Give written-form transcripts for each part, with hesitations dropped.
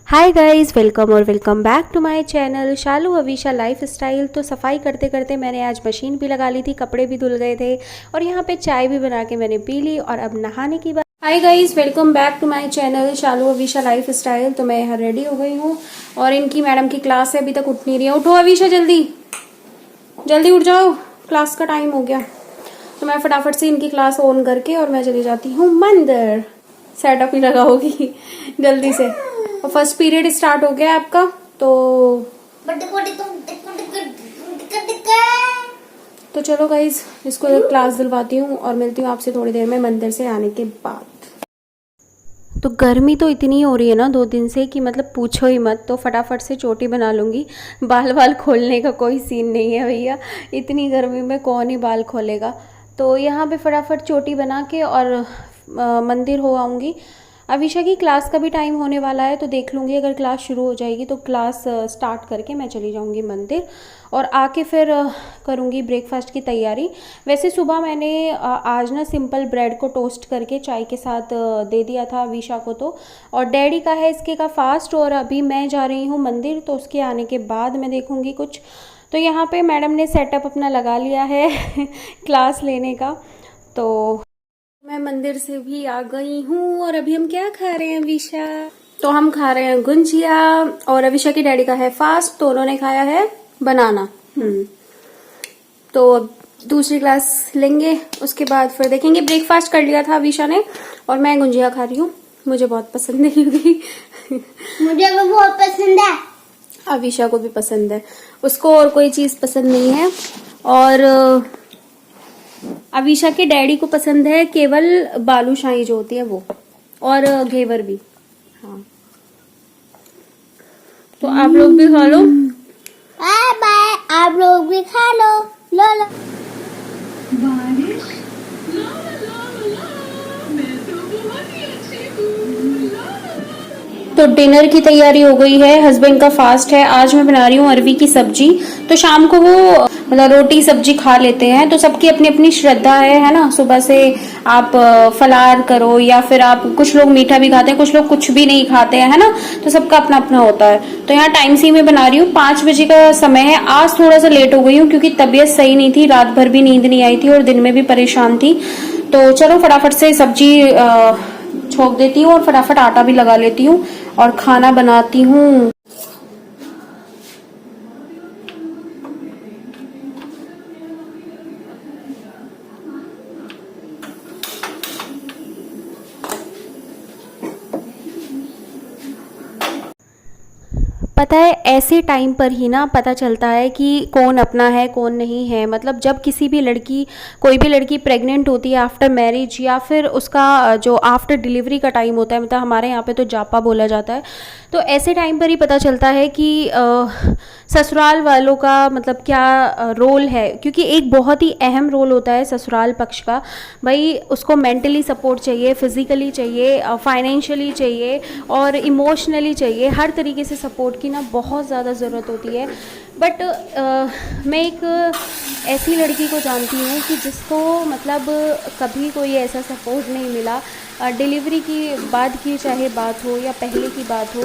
Hi guys, welcome back to my channel Shalu Avisha lifestyle. तो सफाई करते करते मैंने आज मशीन भी लगा ली थी, कपड़े भी धुल गए थे और यहाँ पे चाय भी बना के मैंने पी ली और अब नहाने की बात। Hi guys, welcome back to my channel Shalu Avisha lifestyle. तो मैं यहाँ रेडी हो गई हूँ और इनकी मैडम की क्लास है, अभी तक उठ नहीं रही है। उठो अवीशा, जल्दी जल्दी उठ जाओ, क्लास का टाइम हो गया। तो मैं फटाफट से इनकी क्लास ऑन करके और मैं चली जाती हूँ मंदिर। सेटअप ही लगाओगी जल्दी से। और फर्स्ट पीरियड स्टार्ट हो गया आपका, तो चलो गाइज इसको क्लास दिलवाती हूँ और मिलती हूँ आपसे थोड़ी देर में मंदिर से आने के बाद। तो गर्मी तो इतनी हो रही है ना 2 दिन से कि मतलब पूछो ही मत। तो फटाफट से चोटी बना लूँगी, बाल खोलने का कोई सीन नहीं है भैया, इतनी गर्मी में कौन ही बाल खोलेगा। तो यहाँ पे फटाफट चोटी बना के और मंदिर हो आऊँगी। अवीशा की क्लास का भी टाइम होने वाला है, तो देख लूँगी अगर क्लास शुरू हो जाएगी तो क्लास स्टार्ट करके मैं चली जाऊँगी मंदिर और आके फिर करूँगी ब्रेकफास्ट की तैयारी। वैसे सुबह मैंने आज ना सिंपल ब्रेड को टोस्ट करके चाय के साथ दे दिया था अवीशा को। तो और डैडी का है इसके का फास्ट, और अभी मैं जा रही हूँ मंदिर, तो उसके आने के बाद मैं देखूँगी कुछ। तो यहाँ पे मैडम ने सेटअप अपना लगा लिया है क्लास लेने का। तो मैं मंदिर से भी आ गई हूँ और अभी हम क्या खा रहे हैं अवीशा? तो हम खा रहे हैं गुंजिया और अवीशा की डैडी का है फास्ट, तो उन्होंने खाया है बनाना। तो अब दूसरी क्लास लेंगे, उसके बाद फिर देखेंगे। ब्रेकफास्ट कर लिया था अवीशा ने और मैं गुंजिया खा रही हूँ, मुझे बहुत पसंद है क्योंकि मुझे भी बहुत पसंद है, अवीशा को भी पसंद है, उसको और कोई चीज पसंद नहीं है। और अवीशा के डैडी को पसंद है केवल बालूशाही जो होती है वो, और घेवर भी। हाँ, तो आप लोग भी खा लो। बाय बाय, आप लोग भी खा लो। लो लो। तो डिनर की तैयारी हो गई है, हस्बैंड का फास्ट है। आज मैं बना रही हूँ अरवी की सब्जी। तो शाम को वो मतलब रोटी सब्जी खा लेते हैं, तो सबकी अपनी अपनी श्रद्धा है ना। सुबह से आप फलार करो या फिर आप, कुछ लोग मीठा भी खाते हैं, कुछ लोग कुछ भी नहीं खाते हैं, है ना। तो सबका अपना अपना होता है। तो यहाँ टाइम से मैं बना रही हूँ, 5 बजे का समय है। आज थोड़ा सा लेट हो गई हूँ क्योंकि तबीयत सही नहीं थी, रात भर भी नींद नहीं आई थी और दिन में भी परेशान थी। तो चलो फटाफट से सब्जी छोक देती हूँ और फटाफट आटा भी लगा लेती हूँ और खाना बनाती हूँ। पता है ऐसे टाइम पर ही ना पता चलता है कि कौन अपना है कौन नहीं है। मतलब जब किसी भी लड़की, कोई भी लड़की प्रेग्नेंट होती है आफ्टर मैरिज, या फिर उसका जो आफ्टर डिलीवरी का टाइम होता है, मतलब हमारे यहाँ पे तो जापा बोला जाता है, तो ऐसे टाइम पर ही पता चलता है कि ससुराल वालों का मतलब क्या रोल है। क्योंकि एक बहुत ही अहम रोल होता है ससुराल पक्ष का। भाई उसको मेंटली सपोर्ट चाहिए, फिजिकली चाहिए, फाइनेंशियली चाहिए और इमोशनली चाहिए, हर तरीके से सपोर्ट की ना बहुत ज़्यादा ज़रूरत होती है। बट मैं एक ऐसी लड़की को जानती हूँ कि जिसको मतलब कभी कोई ऐसा सपोर्ट नहीं मिला। डिलीवरी की बाद की चाहे बात हो या पहले की बात हो,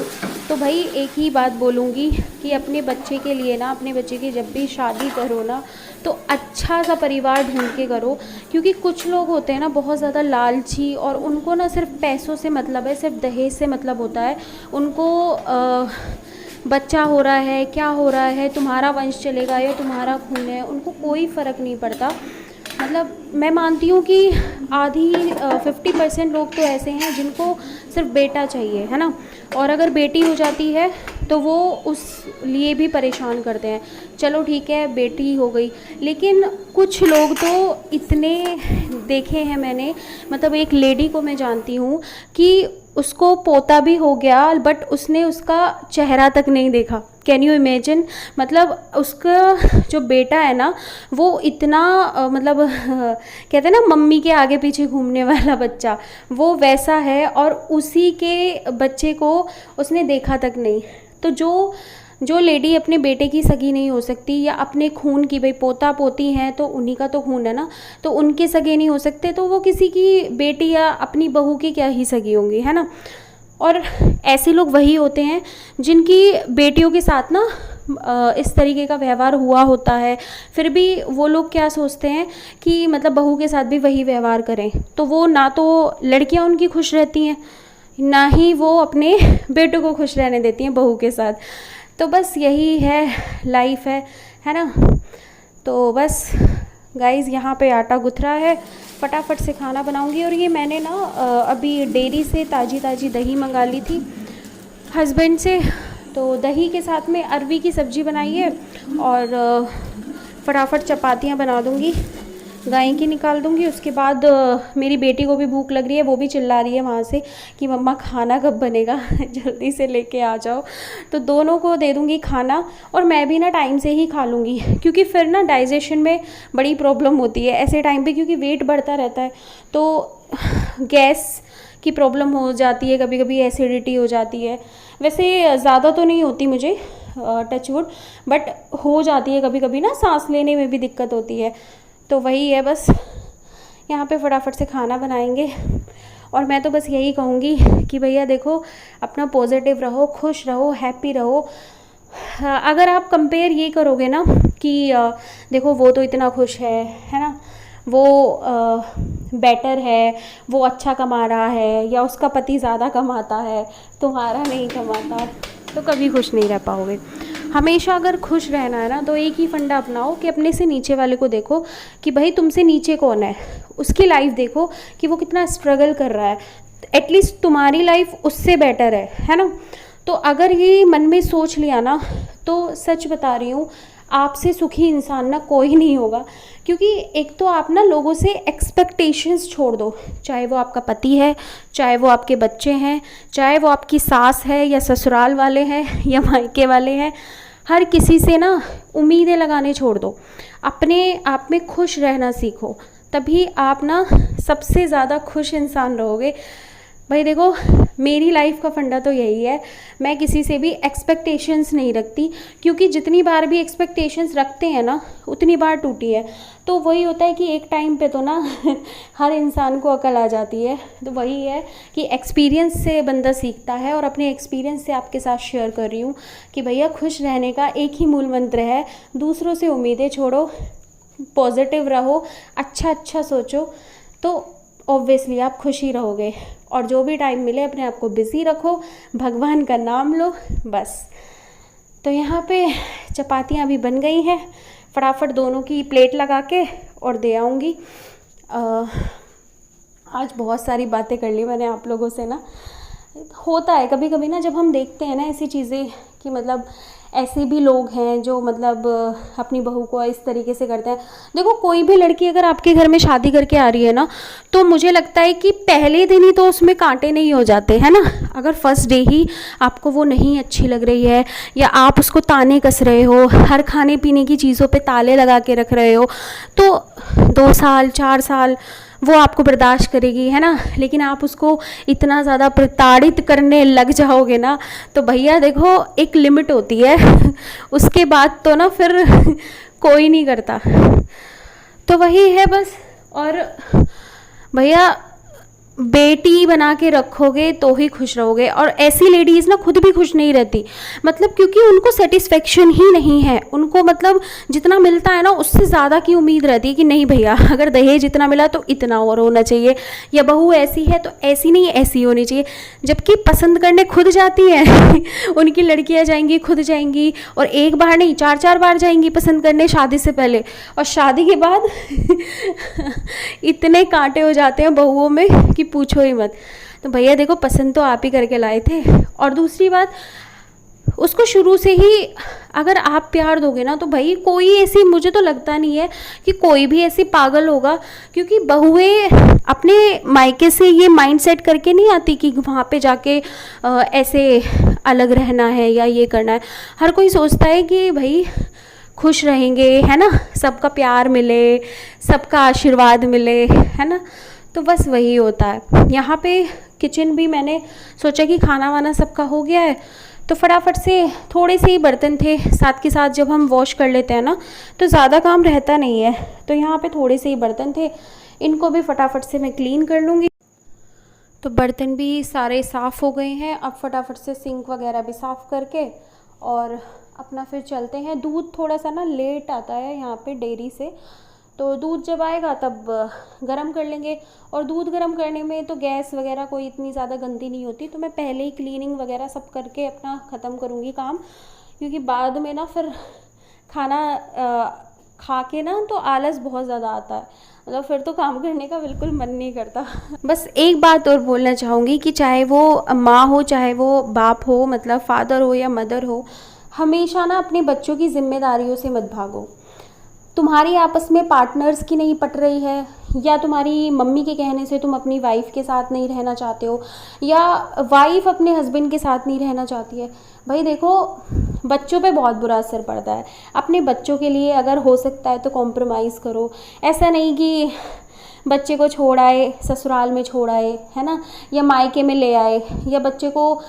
तो भाई एक ही बात बोलूँगी कि अपने बच्चे के लिए ना, अपने बच्चे की जब भी शादी करो ना, तो अच्छा सा परिवार ढूंढ के करो। क्योंकि कुछ लोग होते हैं ना बहुत ज़्यादा लालची, और उनको ना सिर्फ पैसों से मतलब है, सिर्फ दहेज से मतलब होता है। उनको बच्चा हो रहा है, क्या हो रहा है, तुम्हारा वंश चलेगा या तुम्हारा खून है, उनको कोई फ़र्क नहीं पड़ता। मतलब मैं मानती हूँ कि आधी 50% लोग तो ऐसे हैं जिनको सिर्फ बेटा चाहिए, है ना। और अगर बेटी हो जाती है तो वो उस लिए भी परेशान करते हैं। चलो ठीक है बेटी हो गई, लेकिन कुछ लोग तो इतने देखे हैं मैंने। मतलब एक लेडी को मैं जानती हूँ कि उसको पोता भी हो गया बट उसने उसका चेहरा तक नहीं देखा। Can you imagine? मतलब उसका जो बेटा है ना वो इतना मतलब कहते हैं ना मम्मी के आगे पीछे घूमने वाला बच्चा, वो वैसा है, और उसी के बच्चे को उसने देखा तक नहीं। तो जो लेडी अपने बेटे की सगी नहीं हो सकती, या अपने खून की, भाई पोता पोती हैं तो उन्हीं का तो खून है ना, तो उनके सगे नहीं हो सकते, तो वो किसी की बेटी या अपनी बहू की क्या ही सगी होंगी, है ना। और ऐसे लोग वही होते हैं जिनकी बेटियों के साथ ना इस तरीके का व्यवहार हुआ होता है, फिर भी वो लोग क्या सोचते हैं कि मतलब बहू के साथ भी वही व्यवहार करें। तो वो ना तो लड़कियां उनकी खुश रहती हैं, ना ही वो अपने बेटों को खुश रहने देती हैं बहू के साथ। तो बस यही है, लाइफ है ना। तो बस गाइज़ यहाँ पे आटा गुथ रहा है, फटाफट से खाना बनाऊंगी। और ये मैंने ना अभी डेयरी से ताज़ी ताज़ी दही मंगा ली थी हस्बैंड से, तो दही के साथ में अरवी की सब्ज़ी बनाई है और फटाफट चपातियाँ बना दूँगी, गाय की निकाल दूँगी। उसके बाद मेरी बेटी को भी भूख लग रही है, वो भी चिल्ला रही है वहाँ से कि मम्मा खाना कब बनेगा जल्दी से लेके आ जाओ। तो दोनों को दे दूँगी खाना, और मैं भी ना टाइम से ही खा लूँगी, क्योंकि फिर ना डाइजेशन में बड़ी प्रॉब्लम होती है ऐसे टाइम पे, क्योंकि वेट बढ़ता रहता है तो गैस की प्रॉब्लम हो जाती है, कभी कभी एसिडिटी हो जाती है। वैसे ज़्यादा तो नहीं होती मुझे, टच वुड, बट हो जाती है कभी कभी ना, सांस लेने में भी दिक्कत होती है। तो वही है, बस यहाँ पे फटाफट से खाना बनाएंगे। और मैं तो बस यही कहूँगी कि भैया देखो, अपना पॉजिटिव रहो, खुश रहो, हैप्पी रहो। अगर आप कंपेयर ये करोगे ना कि देखो वो तो इतना खुश है ना, वो बेटर है, वो अच्छा कमा रहा है, या उसका पति ज़्यादा कमाता है, तुम्हारा नहीं कमाता, तो कभी खुश नहीं रह पाओगे। हमेशा अगर खुश रहना है ना, तो एक ही फंडा अपनाओ कि अपने से नीचे वाले को देखो कि भाई तुमसे नीचे कौन है, उसकी लाइफ देखो कि वो कितना स्ट्रगल कर रहा है, एटलीस्ट तुम्हारी लाइफ उससे बेटर है ना। तो अगर ये मन में सोच लिया ना, तो सच बता रही हूँ, आपसे सुखी इंसान ना कोई नहीं होगा। क्योंकि एक तो आप ना लोगों से एक्सपेक्टेशंस छोड़ दो, चाहे वो आपका पति है, चाहे वो आपके बच्चे हैं, चाहे वो आपकी सास है, या ससुराल वाले हैं, या मायके वाले हैं, हर किसी से ना उम्मीदें लगाने छोड़ दो। अपने आप में खुश रहना सीखो, तभी आप ना सबसे ज़्यादा खुश इंसान रहोगे। भाई देखो, मेरी लाइफ का फंडा तो यही है, मैं किसी से भी एक्सपेक्टेशंस नहीं रखती, क्योंकि जितनी बार भी एक्सपेक्टेशंस रखते हैं ना, उतनी बार टूटी है। तो वही होता है कि एक टाइम पे तो ना हर इंसान को अकल आ जाती है। तो वही है कि एक्सपीरियंस से बंदा सीखता है, और अपने एक्सपीरियंस से आपके साथ शेयर कर रही हूँ कि भैया खुश रहने का एक ही मूल मंत्र है, दूसरों से उम्मीदें छोड़ो, पॉजिटिव रहो, अच्छा सोचो, तो ऑब्वियसली आप खुश ही रहोगे। और जो भी टाइम मिले अपने आप को बिज़ी रखो, भगवान का नाम लो, बस। तो यहाँ पे चपातियाँ अभी बन गई हैं, फटाफट दोनों की प्लेट लगा के और दे आऊँगी। आज बहुत सारी बातें कर ली मैंने आप लोगों से ना। होता है कभी कभी ना, जब हम देखते हैं ना ऐसी चीज़ें कि मतलब ऐसे भी लोग हैं जो मतलब अपनी बहू को इस तरीके से करते हैं। देखो, कोई भी लड़की अगर आपके घर में शादी करके आ रही है ना, तो मुझे लगता है कि पहले दिन ही तो उसमें कांटे नहीं हो जाते हैं ना। अगर फर्स्ट डे ही आपको वो नहीं अच्छी लग रही है, या आप उसको ताने कस रहे हो, हर खाने पीने की चीज़ों पे ताले लगा के रख रहे हो, तो 2 साल 4 साल वो आपको बर्दाश्त करेगी, है ना। लेकिन आप उसको इतना ज़्यादा प्रताड़ित करने लग जाओगे ना, तो भैया देखो एक लिमिट होती है उसके बाद तो ना फिर कोई नहीं करता। तो वही है बस। और भैया बेटी बना के रखोगे तो ही खुश रहोगे। और ऐसी लेडीज़ ना खुद भी खुश नहीं रहती, मतलब क्योंकि उनको सेटिस्फेक्शन ही नहीं है। उनको मतलब जितना मिलता है ना, उससे ज़्यादा की उम्मीद रहती है कि नहीं भैया, अगर दहेज इतना मिला तो इतना और होना चाहिए, या बहू ऐसी है तो ऐसी नहीं ऐसी होनी चाहिए। जबकि पसंद करने खुद जाती है उनकी लड़कियां जाएंगी, खुद जाएंगी, और एक बार नहीं 4-4 बार जाएंगी पसंद करने शादी से पहले, और शादी के बाद इतने कांटे हो जाते हैं बहुओं में कि पूछो ही मत। तो भैया देखो, पसंद तो आप ही करके लाए थे। और दूसरी बात, उसको शुरू से ही अगर आप प्यार दोगे ना, तो भाई कोई ऐसी, मुझे तो लगता नहीं है कि कोई भी ऐसी पागल होगा। क्योंकि बहुएं अपने मायके से ये माइंडसेट करके नहीं आती कि वहाँ पे जाके ऐसे अलग रहना है या ये करना है। हर कोई सोचता है कि भाई खुश रहेंगे, है ना, सबका प्यार मिले, सबका आशीर्वाद मिले, है ना। तो बस वही होता है। यहाँ पे किचन भी मैंने सोचा कि खाना वाना सबका हो गया है, तो फटाफट से थोड़े से ही बर्तन थे, साथ के साथ जब हम वॉश कर लेते हैं ना, तो ज़्यादा काम रहता नहीं है। तो यहाँ पे थोड़े से ही बर्तन थे, इनको भी फटाफट से मैं क्लीन कर लूँगी। तो बर्तन भी सारे साफ़ हो गए हैं। अब फटाफट से सिंक वगैरह भी साफ़ करके और अपना फिर चलते हैं। दूध थोड़ा सा ना लेट आता है यहाँ पे डेयरी से, तो दूध जब आएगा तब गरम कर लेंगे। और दूध गरम करने में तो गैस वगैरह कोई इतनी ज़्यादा गंदी नहीं होती, तो मैं पहले ही क्लीनिंग वगैरह सब करके अपना ख़त्म करूँगी काम, क्योंकि बाद में ना फिर खाना खा के ना तो आलस बहुत ज़्यादा आता है, मतलब फिर तो काम करने का बिल्कुल मन नहीं करता। बस एक बात और बोलना चाहूँगी कि चाहे वो माँ हो चाहे वो बाप हो, मतलब फादर हो या मदर हो, हमेशा ना अपने बच्चों की जिम्मेदारियों से मत भागो। तुम्हारी आपस में पार्टनर्स की नहीं पट रही है, या तुम्हारी मम्मी के कहने से तुम अपनी वाइफ के साथ नहीं रहना चाहते हो, या वाइफ अपने हस्बैंड के साथ नहीं रहना चाहती है, भाई देखो बच्चों पे बहुत बुरा असर पड़ता है। अपने बच्चों के लिए अगर हो सकता है तो कॉम्प्रोमाइज़ करो। ऐसा नहीं कि बच्चे को छोड़ आए, ससुराल में छोड़ आए, है ना, या मायके में ले आए, या बच्चे को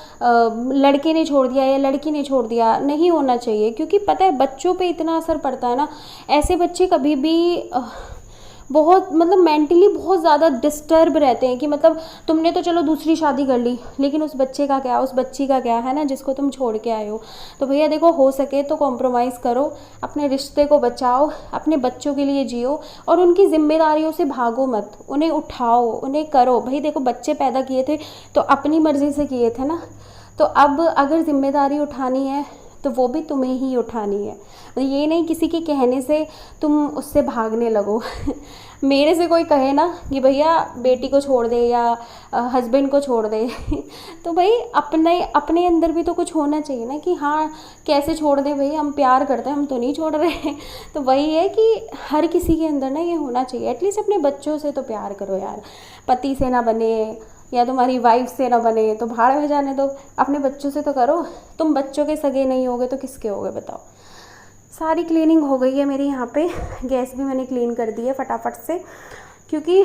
लड़के ने छोड़ दिया या लड़की ने छोड़ दिया, नहीं होना चाहिए। क्योंकि पता है बच्चों पे इतना असर पड़ता है ना, ऐसे बच्चे कभी भी बहुत मतलब मेंटली बहुत ज़्यादा डिस्टर्ब रहते हैं कि मतलब तुमने तो चलो दूसरी शादी कर ली, लेकिन उस बच्चे का क्या, उस बच्ची का क्या, है ना, जिसको तुम छोड़ के आए हो। तो भैया देखो, हो सके तो कॉम्प्रोमाइज़ करो, अपने रिश्ते को बचाओ, अपने बच्चों के लिए जियो, और उनकी जिम्मेदारियों से भागो मत, उन्हें उठाओ, उन्हें करो। भाई देखो, बच्चे पैदा किए थे तो अपनी मर्ज़ी से किए थे ना, तो अब अगर जिम्मेदारी उठानी है तो वो भी तुम्हें ही उठानी है। ये नहीं किसी के कहने से तुम उससे भागने लगो। मेरे से कोई कहे ना कि भैया बेटी को छोड़ दे या हस्बैंड को छोड़ दे तो भाई अपने अंदर भी तो कुछ होना चाहिए ना कि हाँ कैसे छोड़ दें भाई, हम प्यार करते हैं, हम तो नहीं छोड़ रहे। तो वही है कि हर किसी के अंदर ना ये होना चाहिए। एटलीस्ट अपने बच्चों से तो प्यार करो यार। पति से ना बने या तुम्हारी वाइफ से ना बने तो भाड़ में जाने दो, अपने बच्चों से तो करो। तुम बच्चों के सगे नहीं होगे तो किसके होगे बताओ। सारी क्लीनिंग हो गई है मेरी यहाँ पे, गैस भी मैंने क्लीन कर दी है फटाफट से, क्योंकि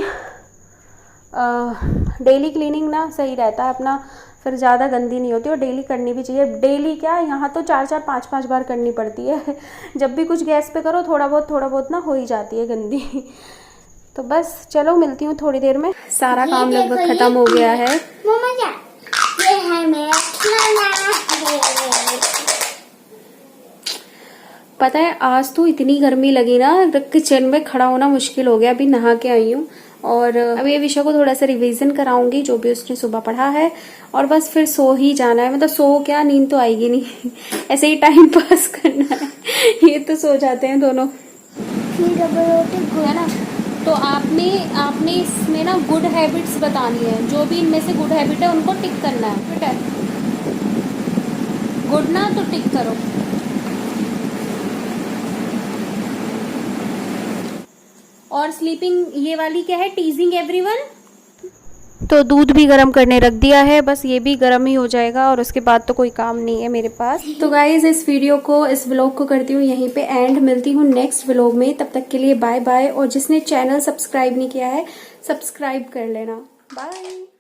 डेली क्लीनिंग ना सही रहता है अपना, फिर ज़्यादा गंदी नहीं होती और डेली करनी भी चाहिए। डेली क्या, यहाँ तो 4-4 5-5 बार करनी पड़ती है। जब भी कुछ गैस पे करो थोड़ा बहुत ना हो ही जाती है गंदी। तो बस चलो मिलती हूँ थोड़ी देर में। सारा काम लगभग ख़त्म हो गया है। मम्मा क्या, ये है मेरा खिलौना। पता है आज तो इतनी गर्मी लगी ना, किचन में खड़ा होना मुश्किल हो गया। अभी नहा के आई हूँ और अभी ये विषय को थोड़ा सा रिवीजन कराऊंगी जो भी उसने सुबह पढ़ा है, और बस फिर सो ही जाना है। मतलब सो क्या, नींद तो आएगी नहीं, ऐसे ही टाइम पास करना है। ये तो सो जाते हैं दोनों, है ना। तो आपने इसमें ना गुड हैबिट्स बतानी है, जो भी इनमें से गुड हैबिट है उनको टिक करना है। बेटा गुड ना, तो टिक करो। और स्लीपिंग ये वाली क्या है, टीजिंग एवरीवन। तो दूध भी गर्म करने रख दिया है, बस ये भी गर्म ही हो जाएगा और उसके बाद तो कोई काम नहीं है मेरे पास। तो गाइज इस वीडियो को, इस व्लॉग को करती हूँ यहीं पे एंड। मिलती हूँ नेक्स्ट व्लॉग में, तब तक के लिए बाय बाय। और जिसने चैनल सब्सक्राइब नहीं किया है सब्सक्राइब कर लेना। बाय।